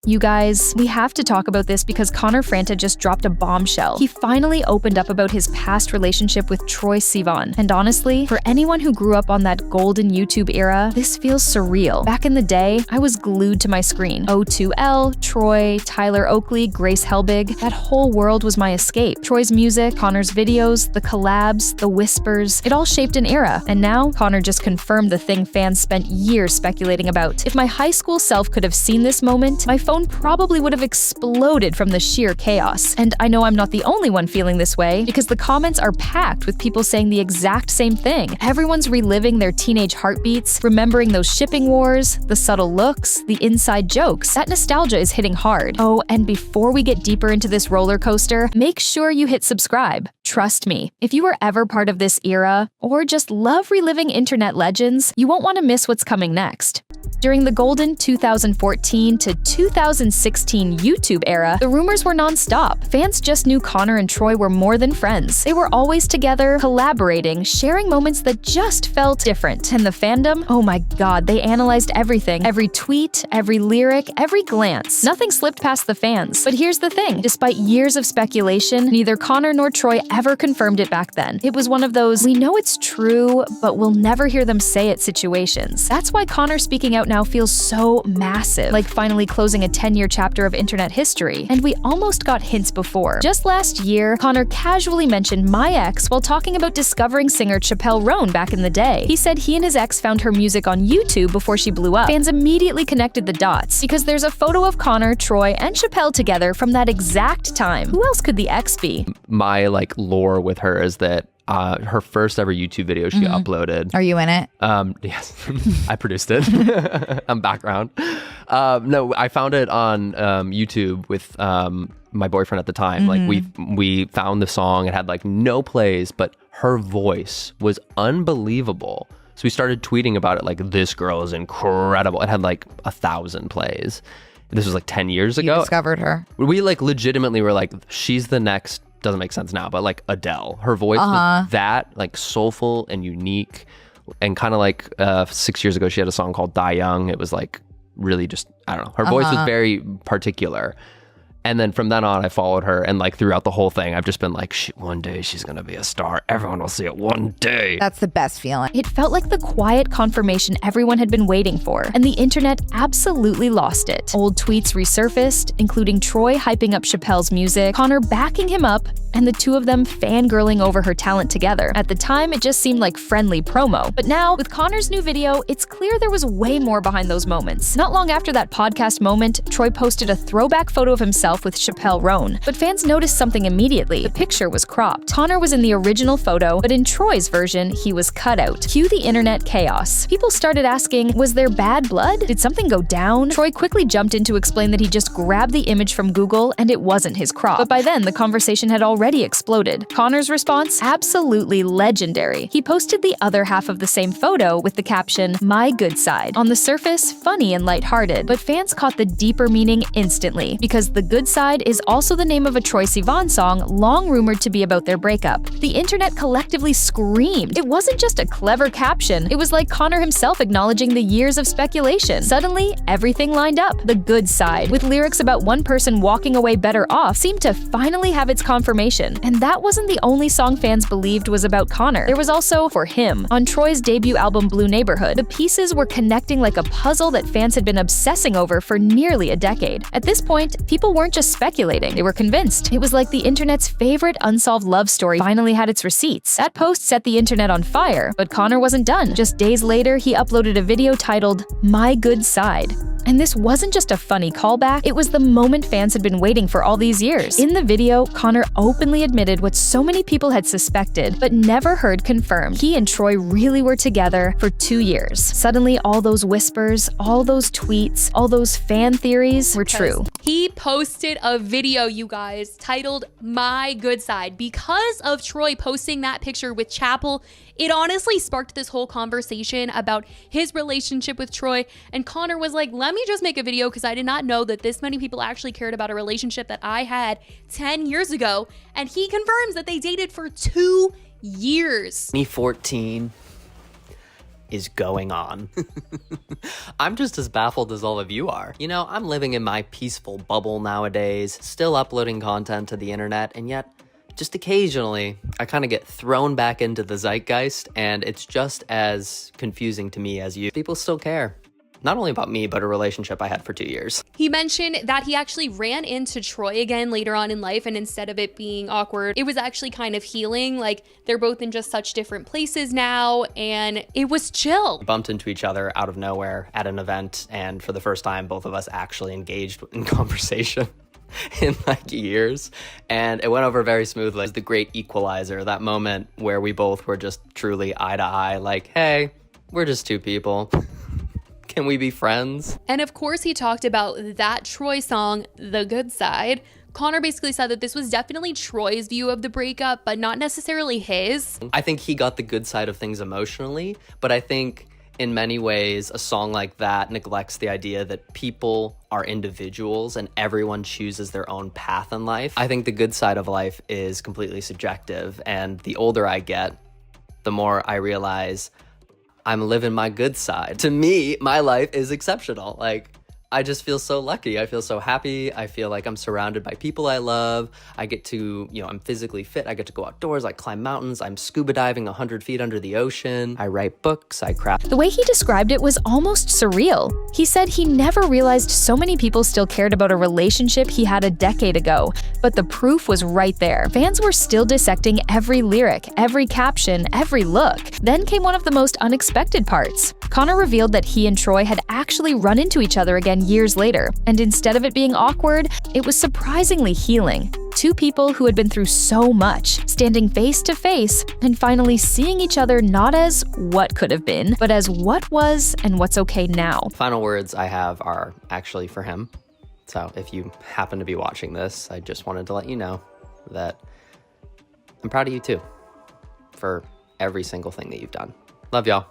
You guys, we have to talk about this because Connor Franta just dropped a bombshell. He finally opened up about his past relationship with Troye Sivan. And honestly, for anyone who grew up on that golden YouTube era, this feels surreal. Back in the day, I was glued to my screen. O2L, Troye, Tyler Oakley, Grace Helbig, that whole world was my escape. Troye's music, Connor's videos, the collabs, the whispers, it all shaped an era. And now, Connor just confirmed the thing fans spent years speculating about. If my high school self could have seen this moment, my phone probably would have exploded from the sheer chaos. And I know I'm not the only one feeling this way, because the comments are packed with people saying the exact same thing. Everyone's reliving their teenage heartbeats, remembering those shipping wars, the subtle looks, the inside jokes. That nostalgia is hitting hard. Oh, and before we get deeper into this roller coaster, make sure you hit subscribe. Trust me, if you were ever part of this era, or just love reliving internet legends, you won't want to miss what's coming next. During the golden 2014 to 2016 YouTube era, the rumors were non-stop. Fans just knew Connor and Troye were more than friends. They were always together, collaborating, sharing moments that just felt different. And the fandom? Oh my god, they analyzed everything. Every tweet, every lyric, every glance. Nothing slipped past the fans. But here's the thing. Despite years of speculation, neither Connor nor Troye ever confirmed it back then. It was one of those, we know it's true, but we'll never hear them say it situations. That's why Connor speaking out now feels so massive, like finally closing a 10-year chapter of internet history. And we almost got hints before. Just last year, Connor casually mentioned my ex while talking about discovering singer Chappelle Roan back in the day. He said he and his ex found her music on YouTube before she blew up. Fans immediately connected the dots, because there's a photo of Connor, Troye, and Chappelle together from that exact time. Who else could the ex be? My lore with her is that her first ever YouTube video she uploaded. Are you in it? Yes, I produced it. I'm background. No, I found it on YouTube with my boyfriend at the time. Like we found the song. It had no plays, but her voice was unbelievable. So we started tweeting about it like, this girl is incredible. It had 1,000 plays. This was 10 years ago. You discovered her. We legitimately were she's the next, doesn't make sense now, but Adele. Her voice was that soulful and unique. And kind of 6 years ago, she had a song called Die Young. It was really just, I don't know. Her voice was very particular. And then from then on, I followed her, and throughout the whole thing, I've just been one day she's gonna be a star. Everyone will see it one day. That's the best feeling. It felt like the quiet confirmation everyone had been waiting for, and the internet absolutely lost it. Old tweets resurfaced, including Troye hyping up Chappelle's music, Connor backing him up, and the two of them fangirling over her talent together. At the time, it just seemed like friendly promo. But now, with Connor's new video, it's clear there was way more behind those moments. Not long after that podcast moment, Troye posted a throwback photo of himself with Chappelle Roan. But fans noticed something immediately. The picture was cropped. Connor was in the original photo, but in Troye's version, he was cut out. Cue the internet chaos. People started asking, was there bad blood? Did something go down? Troye quickly jumped in to explain that he just grabbed the image from Google and it wasn't his crop. But by then, the conversation had already exploded. Connor's response? Absolutely legendary. He posted the other half of the same photo with the caption, "My good side." On the surface, funny and lighthearted, but fans caught the deeper meaning instantly, because the good side is also the name of a Troye Sivan song long rumored to be about their breakup. The internet collectively screamed. It wasn't just a clever caption. It was like Connor himself acknowledging the years of speculation. Suddenly, everything lined up. The good side, with lyrics about one person walking away better off, seemed to finally have its confirmation. And that wasn't the only song fans believed was about Connor. There was also For Him. On Troye's debut album Blue Neighborhood, the pieces were connecting like a puzzle that fans had been obsessing over for nearly a decade. At this point, people weren't just speculating, they were convinced. It was like the internet's favorite unsolved love story finally had its receipts. That post set the internet on fire, but Connor wasn't done. Just days later, he uploaded a video titled My Good Side. And this wasn't just a funny callback, it was the moment fans had been waiting for all these years. In the video, Connor openly admitted what so many people had suspected, but never heard confirmed. He and Troye really were together for 2 years. Suddenly, all those whispers, all those tweets, all those fan theories were true. He posted a video, you guys, titled My Good Side. Because of Troye posting that picture with Chappell, it honestly sparked this whole conversation about his relationship with Troye, and Connor was like, let me just make a video because I did not know that this many people actually cared about a relationship that I had 10 years ago. And he confirms that they dated for 2 years. 2014, is going on? I'm just as baffled as all of you are. You know, I'm living in my peaceful bubble nowadays, still uploading content to the internet, and yet just occasionally I kind of get thrown back into the zeitgeist, and it's just as confusing to me as you. People still care. Not only about me, but a relationship I had for 2 years. He mentioned that he actually ran into Troye again later on in life, and instead of it being awkward, it was actually kind of healing. Like, they're both in just such different places now, and it was chill. We bumped into each other out of nowhere at an event, and for the first time, both of us actually engaged in conversation in like years, and it went over very smoothly. It was the great equalizer, that moment where we both were just truly eye to eye, like, hey, we're just two people. Can we be friends? And of course, he talked about that Troye song, The Good Side. Connor basically said that this was definitely Troye's view of the breakup, but not necessarily his. I think he got the good side of things emotionally, but I think in many ways, a song like that neglects the idea that people are individuals and everyone chooses their own path in life. I think the good side of life is completely subjective, and the older I get, the more I realize I'm living my good side. To me, my life is exceptional. Like, I just feel so lucky. I feel so happy. I feel like I'm surrounded by people I love. I get to, I'm physically fit. I get to go outdoors. I climb mountains. I'm scuba diving 100 feet under the ocean. I write books. I craft. The way he described it was almost surreal. He said he never realized so many people still cared about a relationship he had a decade ago, but the proof was right there. Fans were still dissecting every lyric, every caption, every look. Then came one of the most unexpected parts. Connor revealed that he and Troye had actually run into each other again years later, and instead of it being awkward, it was surprisingly healing. Two people who had been through so much, standing face to face, and finally seeing each other not as what could have been, but as what was and what's okay now. Final words I have are actually for him. So if you happen to be watching this, I just wanted to let you know that I'm proud of you too, for every single thing that you've done. Love y'all.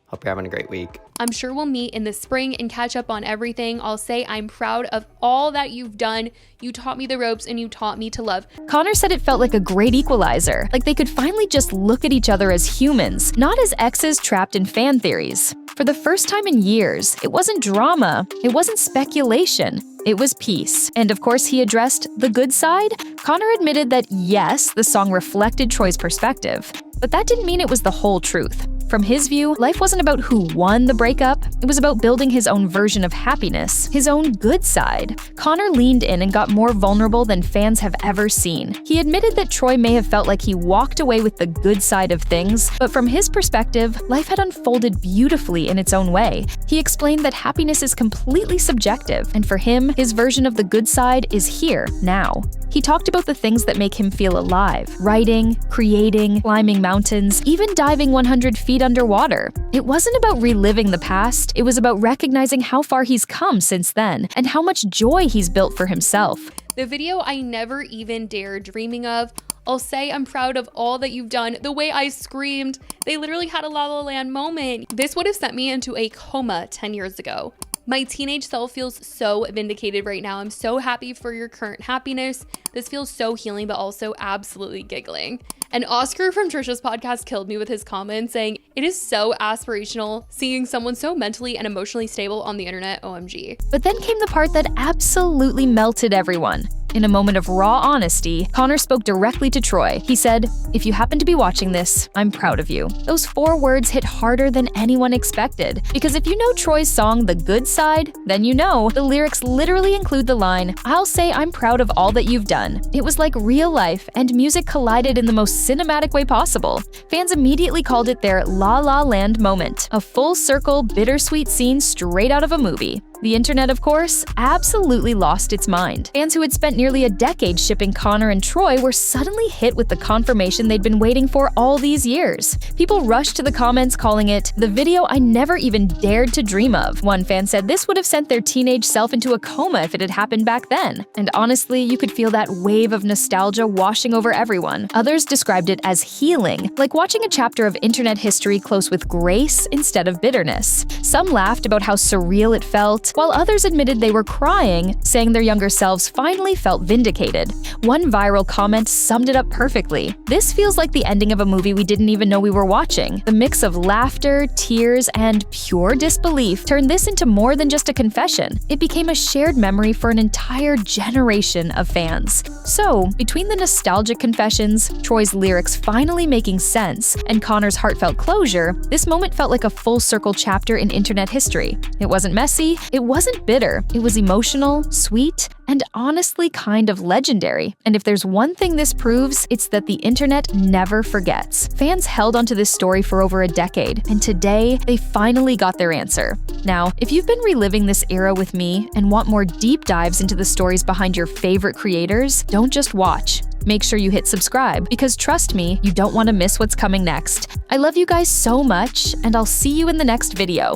Hope you're having a great week. I'm sure we'll meet in the spring and catch up on everything. I'll say I'm proud of all that you've done. You taught me the ropes and you taught me to love. Connor said it felt like a great equalizer, like they could finally just look at each other as humans, not as exes trapped in fan theories. For the first time in years, it wasn't drama, it wasn't speculation, it was peace. And of course, he addressed the good side. Connor admitted that yes, the song reflected Troye's perspective, but that didn't mean it was the whole truth. From his view, life wasn't about who won the breakup, it was about building his own version of happiness, his own good side. Connor leaned in and got more vulnerable than fans have ever seen. He admitted that Troye may have felt like he walked away with the good side of things, but from his perspective, life had unfolded beautifully in its own way. He explained that happiness is completely subjective, and for him, his version of the good side is here, now. He talked about the things that make him feel alive: writing, creating, climbing mountains, even diving 100 feet underwater. It wasn't about reliving the past, it was about recognizing how far he's come since then, and how much joy he's built for himself. The video I never even dared dreaming of. I'll say I'm proud of all that you've done. The way I screamed, they literally had a La La Land moment. This would have sent me into a coma 10 years ago. My teenage self feels so vindicated right now. I'm so happy for your current happiness. This feels so healing, but also absolutely giggling. And Oscar from Trisha's podcast killed me with his comment saying, "It is so aspirational seeing someone so mentally and emotionally stable on the internet, OMG." But then came the part that absolutely melted everyone. In a moment of raw honesty, Connor spoke directly to Troye. He said, "If you happen to be watching this, I'm proud of you." Those 4 words hit harder than anyone expected, because if you know Troye's song, The Good Side, then you know the lyrics literally include the line, "I'll say I'm proud of all that you've done." It was like real life and music collided in the most cinematic way possible. Fans immediately called it their La La Land moment, a full circle, bittersweet scene straight out of a movie. The internet, of course, absolutely lost its mind. Fans who had spent nearly a decade shipping Connor and Troye were suddenly hit with the confirmation they'd been waiting for all these years. People rushed to the comments calling it the video I never even dared to dream of. One fan said this would have sent their teenage self into a coma if it had happened back then. And honestly, you could feel that wave of nostalgia washing over everyone. Others described it as healing, like watching a chapter of internet history close with grace instead of bitterness. Some laughed about how surreal it felt. while others admitted they were crying, saying their younger selves finally felt vindicated. One viral comment summed it up perfectly. "This feels like the ending of a movie we didn't even know we were watching. The mix of laughter, tears, and pure disbelief turned this into more than just a confession. It became a shared memory for an entire generation of fans." So, between the nostalgic confessions, Troye's lyrics finally making sense, and Connor's heartfelt closure, this moment felt like a full-circle chapter in internet history. It wasn't messy, it wasn't bitter, it was emotional, sweet, and honestly kind of legendary. And if there's one thing this proves, it's that the internet never forgets. Fans held onto this story for over a decade, and today, they finally got their answer. Now, if you've been reliving this era with me and want more deep dives into the stories behind your favorite creators, don't just watch. Make sure you hit subscribe, because trust me, you don't want to miss what's coming next. I love you guys so much, and I'll see you in the next video.